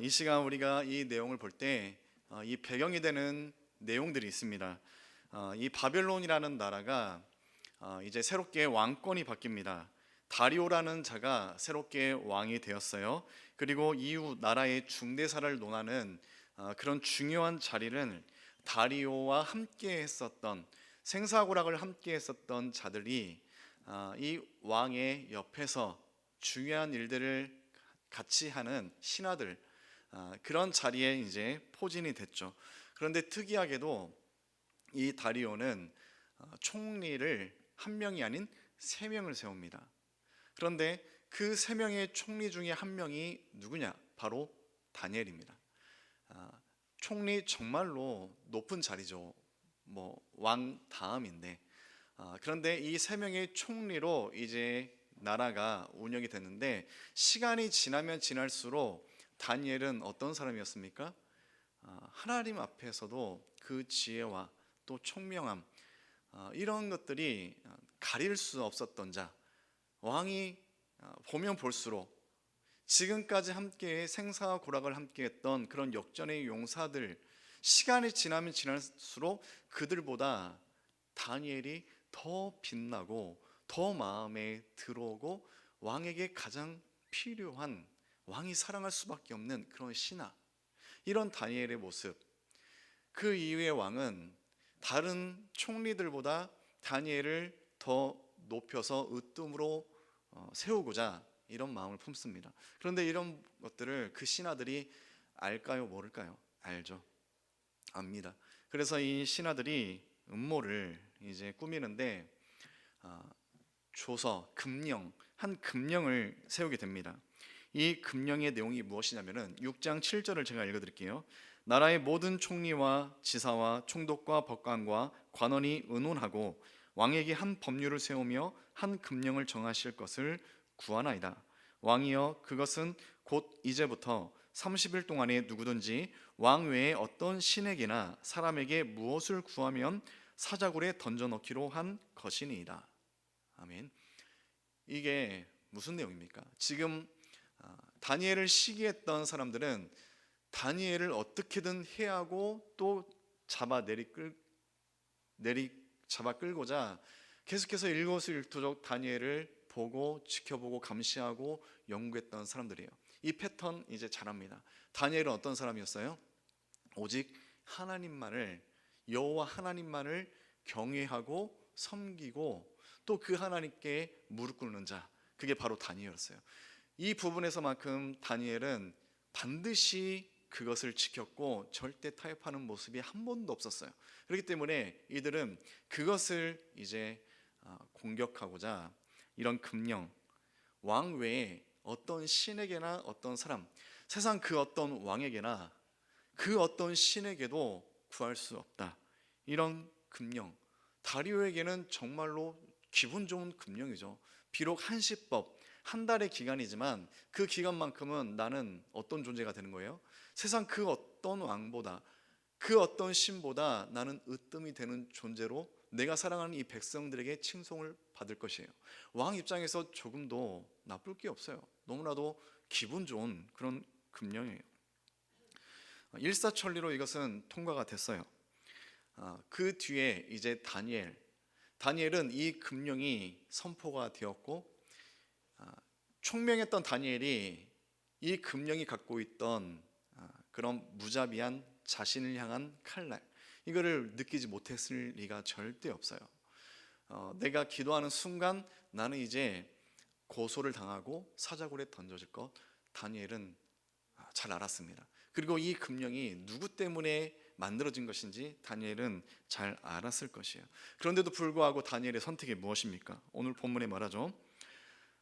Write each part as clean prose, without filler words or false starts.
이 시간 우리가 이 내용을 볼 때 이 배경이 되는 내용들이 있습니다. 이 바벨론이라는 나라가 이제 새롭게 왕권이 바뀝니다. 다리오라는 자가 새롭게 왕이 되었어요. 그리고 이후 나라의 중대사를 논하는 그런 중요한 자리를 다리오와 함께 했었던, 생사고락을 함께 했었던 자들이 이 왕의 옆에서 중요한 일들을 같이 하는 신하들, 그런 자리에 이제 포진이 됐죠. 그런데 특이하게도 이 다리오는 총리를 한 명이 아닌 세 명을 세웁니다. 그런데 그 세 명의 총리 중에 한 명이 누구냐? 바로 다니엘입니다. 총리 정말로 높은 자리죠. 뭐 왕 다음인데, 그런데 이 세 명의 총리로 이제 나라가 운영이 됐는데, 시간이 지나면 지날수록 다니엘은 어떤 사람이었습니까? 하나님 앞에서도 그 지혜와 또 총명함, 이런 것들이 가릴 수 없었던 자, 왕이 보면 볼수록 지금까지 함께 생사와 고락을 함께 했던 그런 역전의 용사들, 시간이 지나면 지날수록 그들보다 다니엘이 더 빛나고 더 마음에 들어오고 왕에게 가장 필요한, 왕이 사랑할 수밖에 없는 그런 신하, 이런 다니엘의 모습. 그 이후의 왕은 다른 총리들보다 다니엘을 더 높여서 으뜸으로 세우고자 이런 마음을 품습니다. 그런데 이런 것들을 그 신하들이 알까요, 모를까요? 알죠. 압니다. 그래서 이 신하들이 음모를 이제 꾸미는데 조서, 금령, 한 금령을 세우게 됩니다. 이 금령의 내용이 무엇이냐면은 6장 7절을 제가 읽어드릴게요. 나라의 모든 총리와 지사와 총독과 법관과 관원이 의논하고 왕에게 한 법률을 세우며 한 금령을 정하실 것을 구하나이다. 왕이여, 그것은 곧 이제부터 30일 동안에 누구든지 왕 외에 어떤 신에게나 사람에게 무엇을 구하면 사자굴에 던져 넣기로 한 것이니이다. 아멘. 이게 무슨 내용입니까? 지금 다니엘을 시기했던 사람들은 다니엘을 어떻게든 해하고 또 잡아 끌고자 계속해서 일거수일투족 다니엘을 보고 지켜보고 감시하고 연구했던 사람들이에요. 이 패턴 이제 잘 압니다. 다니엘은 어떤 사람이었어요? 오직 하나님만을, 여호와 하나님만을 경외하고 섬기고 또 그 하나님께 무릎 꿇는 자, 그게 바로 다니엘이었어요. 이 부분에서만큼 다니엘은 반드시 그것을 지켰고 절대 타협하는 모습이 한 번도 없었어요. 그렇기 때문에 이들은 그것을 이제 공격하고자 이런 금령, 왕 외에 어떤 신에게나 어떤 사람, 세상 그 어떤 왕에게나 그 어떤 신에게도 구할 수 없다, 이런 금령. 다리오에게는 정말로 기분 좋은 금령이죠. 비록 한시법, 한 달의 기간이지만 그 기간만큼은 나는 어떤 존재가 되는 거예요? 세상 그 어떤 왕보다, 그 어떤 신보다 나는 으뜸이 되는 존재로 내가 사랑하는 이 백성들에게 칭송을 받을 것이에요. 왕 입장에서 조금도 나쁠 게 없어요. 너무나도 기분 좋은 그런 금령이에요. 일사천리로 이것은 통과가 됐어요. 그 뒤에 이제 다니엘은 이 금령이 선포가 되었고, 총명했던 다니엘이 이 금령이 갖고 있던 그런 무자비한 자신을 향한 칼날, 이거를 느끼지 못했을 리가 절대 없어요. 내가 기도하는 순간 나는 이제 고소를 당하고 사자굴에 던져질 것, 다니엘은 잘 알았습니다. 그리고 이 금령이 누구 때문에 만들어진 것인지 다니엘은 잘 알았을 것이에요. 그런데도 불구하고 다니엘의 선택이 무엇입니까? 오늘 본문에 말하죠.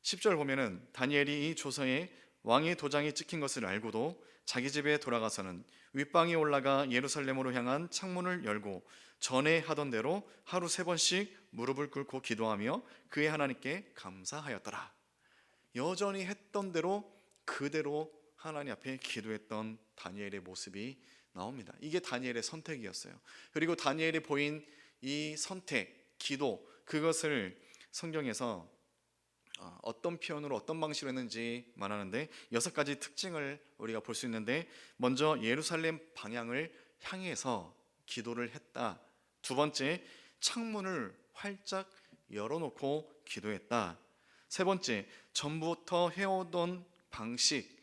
10절 보면은 다니엘이 이 조서에 왕의 도장이 찍힌 것을 알고도 자기 집에 돌아가서는 윗방에 올라가 예루살렘으로 향한 창문을 열고 전에 하던 대로 하루 3번씩 무릎을 꿇고 기도하며 그의 하나님께 감사하였더라. 여전히 했던 대로 그대로 하나님 앞에 기도했던 다니엘의 모습이 나옵니다. 이게 다니엘의 선택이었어요. 그리고 다니엘이 보인 이 선택, 기도, 그것을 성경에서 어떤 표현으로 어떤 방식으로 했는지 말하는데 6가지 특징을 우리가 볼 수 있는데, 먼저 예루살렘 방향을 향해서 기도를 했다. 두 번째, 창문을 활짝 열어놓고 기도했다. 세 번째, 전부터 해오던 방식,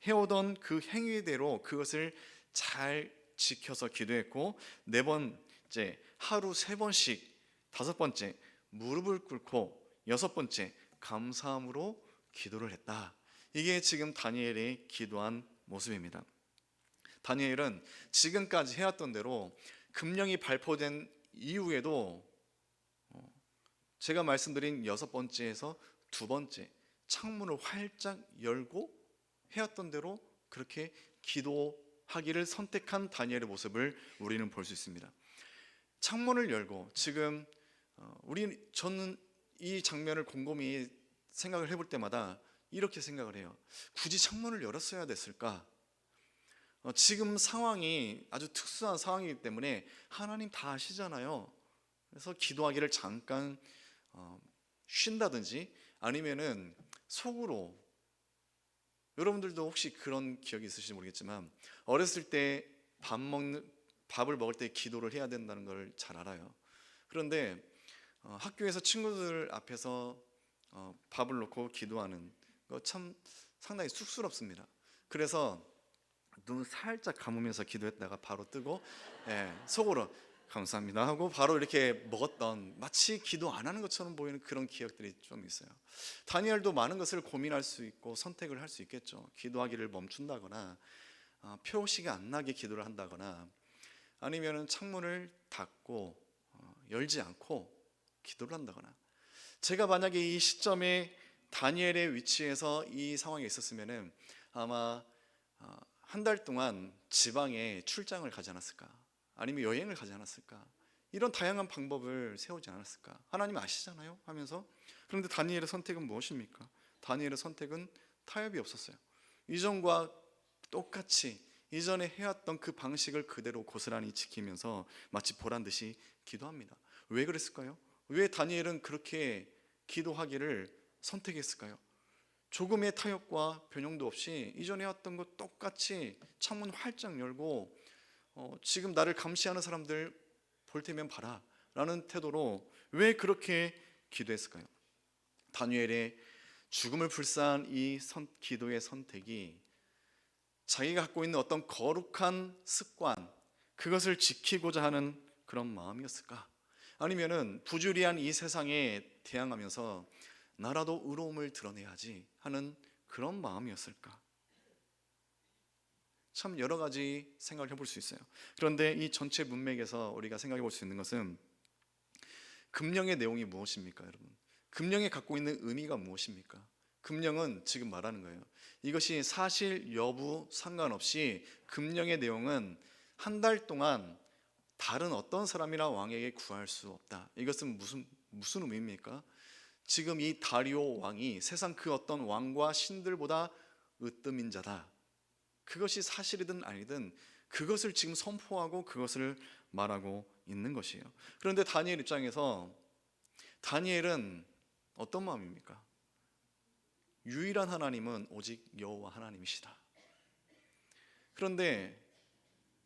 해오던 그 행위대로 그것을 잘 지켜서 기도했고, 네 번째, 하루 3번씩, 다섯 번째, 무릎을 꿇고, 여섯 번째, 감사함으로 기도를 했다. 이게 지금 다니엘이 기도한 모습입니다. 다니엘은 지금까지 해왔던 대로 금령이 발표된 이후에도 제가 말씀드린 6번째에서 2번째, 창문을 활짝 열고 해왔던 대로 그렇게 기도하기를 선택한 다니엘의 모습을 우리는 볼 수 있습니다. 창문을 열고, 지금 저는 이 장면을 곰곰이 생각을 해볼 때마다 이렇게 생각을 해요. 굳이 창문을 열었어야 됐을까? 지금 상황이 아주 특수한 상황이기 때문에 하나님 다 아시잖아요. 그래서 기도하기를 잠깐 쉰다든지, 아니면은 속으로, 여러분들도 혹시 그런 기억이 있으실지 모르겠지만 어렸을 때 밥을 먹을 때 기도를 해야 된다는 걸 잘 알아요. 그런데 학교에서 친구들 앞에서 밥을 놓고 기도하는 거 참 상당히 쑥스럽습니다. 그래서 눈 살짝 감으면서 기도했다가 바로 뜨고, 속으로 감사합니다 하고 바로 이렇게 먹었던, 마치 기도 안 하는 것처럼 보이는 그런 기억들이 좀 있어요. 다니엘도 많은 것을 고민할 수 있고 선택을 할 수 있겠죠. 기도하기를 멈춘다거나, 표식이 안 나게 기도를 한다거나, 아니면 창문을 닫고 열지 않고 기도를 한다거나. 제가 만약에 이 시점에 다니엘의 위치에서 이 상황에 있었으면 아마 한 달 동안 지방에 출장을 가지 않았을까, 아니면 여행을 가지 않았을까, 이런 다양한 방법을 세우지 않았을까. 하나님 아시잖아요 하면서. 그런데 다니엘의 선택은 무엇입니까? 다니엘의 선택은 타협이 없었어요. 이전과 똑같이 이전에 해왔던 그 방식을 그대로 고스란히 지키면서 마치 보란듯이 기도합니다. 왜 그랬을까요? 왜 다니엘은 그렇게 기도하기를 선택했을까요? 조금의 타협과 변형도 없이 이전에 해왔던 것 똑같이 창문 활짝 열고, 지금 나를 감시하는 사람들 볼 테면 봐라 라는 태도로 왜 그렇게 기도했을까요? 다니엘의 죽음을 불사한 이 기도의 선택이 자기가 갖고 있는 어떤 거룩한 습관, 그것을 지키고자 하는 그런 마음이었을까? 아니면은 부주리한 이 세상에 대항하면서 나라도 의로움을 드러내야지 하는 그런 마음이었을까? 참 여러 가지 생각을 해볼 수 있어요. 그런데 이 전체 문맥에서 우리가 생각해 볼 수 있는 것은, 금령의 내용이 무엇입니까, 여러분? 금령이 갖고 있는 의미가 무엇입니까? 금령은 지금 말하는 거예요. 이것이 사실 여부 상관없이 금령의 내용은 한 달 동안 다른 어떤 사람이나 왕에게 구할 수 없다. 이것은 무슨 의미입니까? 지금 이 다리오 왕이 세상 그 어떤 왕과 신들보다 으뜸인 자다. 그것이 사실이든 아니든 그것을 지금 선포하고 그것을 말하고 있는 것이에요. 그런데 다니엘 입장에서, 다니엘은 어떤 마음입니까? 유일한 하나님은 오직 여호와 하나님이시다. 그런데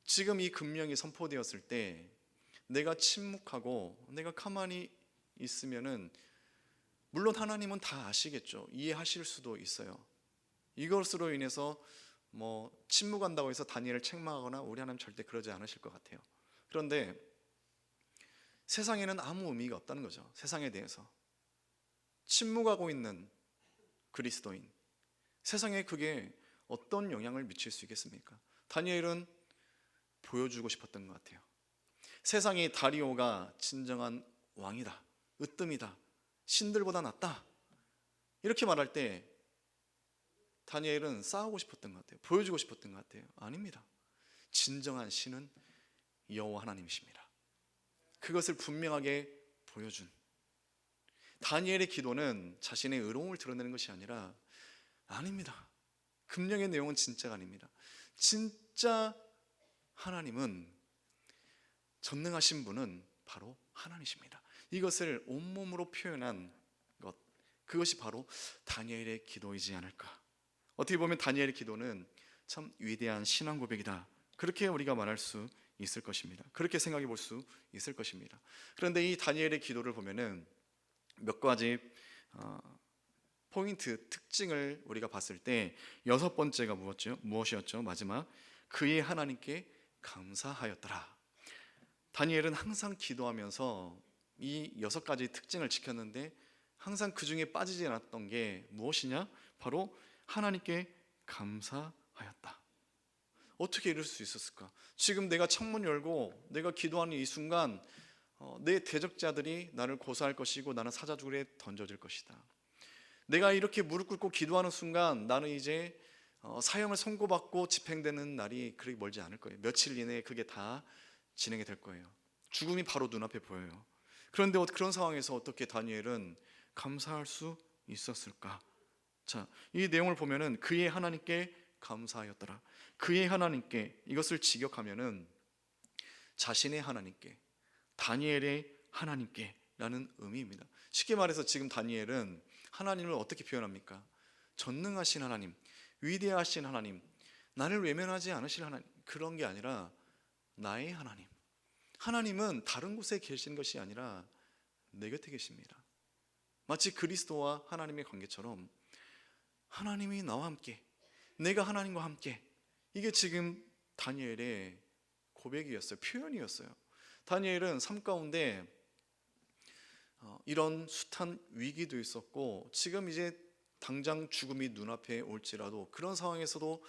지금 이 금령이 선포되었을 때 내가 침묵하고 내가 가만히 있으면은, 물론 하나님은 다 아시겠죠. 이해하실 수도 있어요. 이것으로 인해서 침묵한다고 해서 다니엘을 책망하거나 우리 하나님 절대 그러지 않으실 것 같아요. 그런데 세상에는 아무 의미가 없다는 거죠. 세상에 대해서 침묵하고 있는 그리스도인, 세상에 그게 어떤 영향을 미칠 수 있겠습니까? 다니엘은 보여주고 싶었던 것 같아요. 세상에 다리오가 진정한 왕이다, 으뜸이다, 신들보다 낫다, 이렇게 말할 때 다니엘은 싸우고 싶었던 것 같아요. 보여주고 싶었던 것 같아요. 아닙니다. 진정한 신은 여호와 하나님이십니다. 그것을 분명하게 보여준 다니엘의 기도는 자신의 의로움을 드러내는 것이 아니라, 아닙니다. 금령의 내용은 진짜가 아닙니다. 진짜 하나님은, 전능하신 분은 바로 하나님이십니다. 이것을 온몸으로 표현한 것, 그것이 바로 다니엘의 기도이지 않을까. 어떻게 보면 다니엘의 기도는 참 위대한 신앙 고백이다, 그렇게 우리가 말할 수 있을 것입니다. 그렇게 생각해 볼 수 있을 것입니다. 그런데 이 다니엘의 기도를 보면은 몇 가지 포인트, 특징을 우리가 봤을 때 여섯 번째가 무엇이었죠? 마지막, 그의 하나님께 감사하였더라. 다니엘은 항상 기도하면서 이 여섯 가지 특징을 지켰는데 항상 그 중에 빠지지 않았던 게 무엇이냐? 바로 하나님께 감사하였다. 어떻게 이럴 수 있었을까? 지금 내가 창문 열고 내가 기도하는 이 순간 내 대적자들이 나를 고소할 것이고 나는 사자굴에 던져질 것이다. 내가 이렇게 무릎 꿇고 기도하는 순간 나는 이제 사형을 선고받고 집행되는 날이 그렇게 멀지 않을 거예요. 며칠 이내에 그게 다 진행이 될 거예요. 죽음이 바로 눈앞에 보여요. 그런데 그런 상황에서 어떻게 다니엘은 감사할 수 있었을까? 자, 이 내용을 보면은 그의 하나님께 감사하였더라. 그의 하나님께, 이것을 직역하면은 자신의 하나님께, 다니엘의 하나님께 라는 의미입니다. 쉽게 말해서 지금 다니엘은 하나님을 어떻게 표현합니까? 전능하신 하나님, 위대하신 하나님, 나를 외면하지 않으실 하나님, 그런 게 아니라 나의 하나님. 하나님은 다른 곳에 계신 것이 아니라 내 곁에 계십니다. 마치 그리스도와 하나님의 관계처럼 하나님이 나와 함께, 내가 하나님과 함께, 이게 지금 다니엘의 고백이었어요. 표현이었어요. 다니엘은 삶 가운데 이런 숱한 위기도 있었고 지금 이제 당장 죽음이 눈앞에 올지라도 그런 상황에서도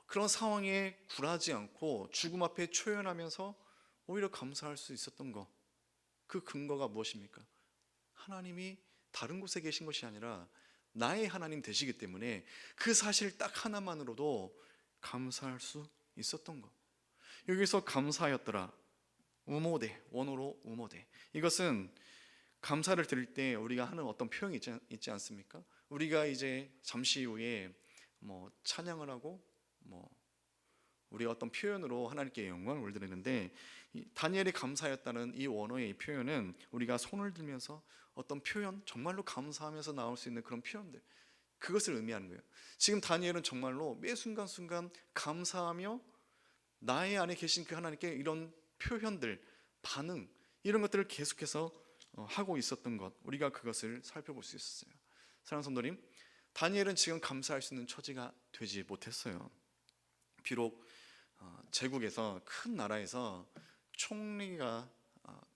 그런 상황에 굴하지 않고 죽음 앞에 초연하면서 오히려 감사할 수 있었던 것, 그 근거가 무엇입니까? 하나님이 다른 곳에 계신 것이 아니라 나의 하나님 되시기 때문에 그 사실 딱 하나만으로도 감사할 수 있었던 것. 여기서 감사하였더라, 우모대, 원어로 우모대, 이것은 감사를 드릴 때 우리가 하는 어떤 표현이 있지 않습니까? 우리가 이제 잠시 후에 찬양을 하고 우리가 어떤 표현으로 하나님께 영광을 올리는데, 다니엘이 감사하였다는 이 원어의 이 표현은 우리가 손을 들면서 어떤 표현, 정말로 감사하면서 나올 수 있는 그런 표현들, 그것을 의미하는 거예요. 지금 다니엘은 정말로 매 순간순간 감사하며 나의 안에 계신 그 하나님께 이런 표현들, 반응, 이런 것들을 계속해서 하고 있었던 것, 우리가 그것을 살펴볼 수 있었어요. 사랑하는 성도님, 다니엘은 지금 감사할 수 있는 처지가 되지 못했어요. 비록 제국에서, 큰 나라에서 총리가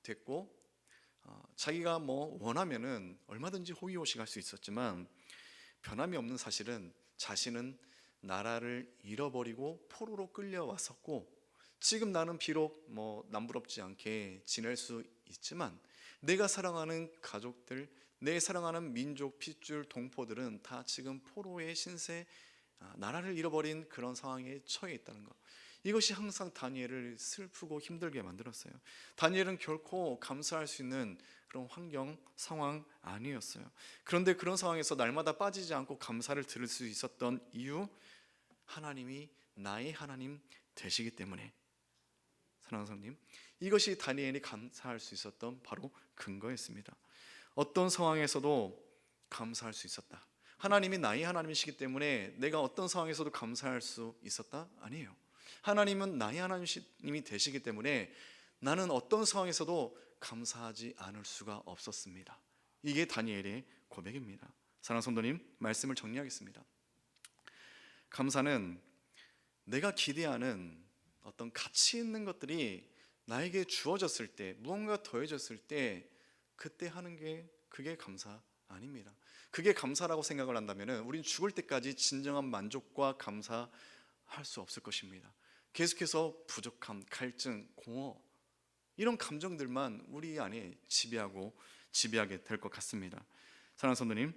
됐고 자기가 원하면은 얼마든지 호의호식할 수 있었지만 변함이 없는 사실은 자신은 나라를 잃어버리고 포로로 끌려왔었고, 지금 나는 비록 남부럽지 않게 지낼 수 있지만 내가 사랑하는 가족들, 내 사랑하는 민족, 핏줄, 동포들은 다 지금 포로의 신세, 나라를 잃어버린 그런 상황에 처해 있다는 것, 이것이 항상 다니엘을 슬프고 힘들게 만들었어요. 다니엘은 결코 감사할 수 있는 그런 환경, 상황 아니었어요. 그런데 그런 상황에서 날마다 빠지지 않고 감사를 들을 수 있었던 이유, 하나님이 나의 하나님 되시기 때문에. 사랑하는 성님, 이것이 다니엘이 감사할 수 있었던 바로 근거였습니다. 어떤 상황에서도 감사할 수 있었다. 하나님이 나의 하나님이시기 때문에 내가 어떤 상황에서도 감사할 수 있었다? 아니에요. 하나님은 나의 하나님이 되시기 때문에 나는 어떤 상황에서도 감사하지 않을 수가 없었습니다. 이게 다니엘의 고백입니다. 사랑하는 성도님, 말씀을 정리하겠습니다. 감사는 내가 기대하는 어떤 가치 있는 것들이 나에게 주어졌을 때, 무언가 더해졌을 때 그때 하는 게, 그게 감사 아닙니다. 그게 감사라고 생각을 한다면 우린 죽을 때까지 진정한 만족과 감사할 수 없을 것입니다. 계속해서 부족함, 갈증, 공허, 이런 감정들만 우리 안에 지배하게 될 것 같습니다. 사랑하는 성도님,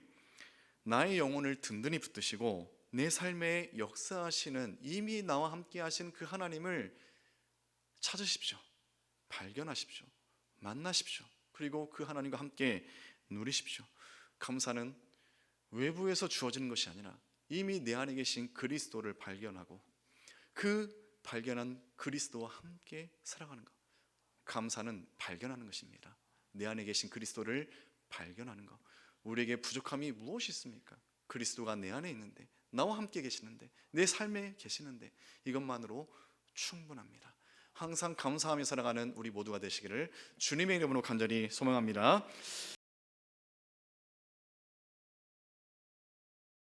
나의 영혼을 든든히 붙드시고 내 삶에 역사하시는, 이미 나와 함께 하신 그 하나님을 찾으십시오. 발견하십시오. 만나십시오. 그리고 그 하나님과 함께 누리십시오. 감사는 외부에서 주어지는 것이 아니라 이미 내 안에 계신 그리스도를 발견하고 그 발견한 그리스도와 함께 살아가는 것. 감사는 발견하는 것입니다. 내 안에 계신 그리스도를 발견하는 것. 우리에게 부족함이 무엇이 있습니까? 그리스도가 내 안에 있는데, 나와 함께 계시는데, 내 삶에 계시는데 이것만으로 충분합니다. 항상 감사하며 살아가는 우리 모두가 되시기를 주님의 이름으로 간절히 소망합니다.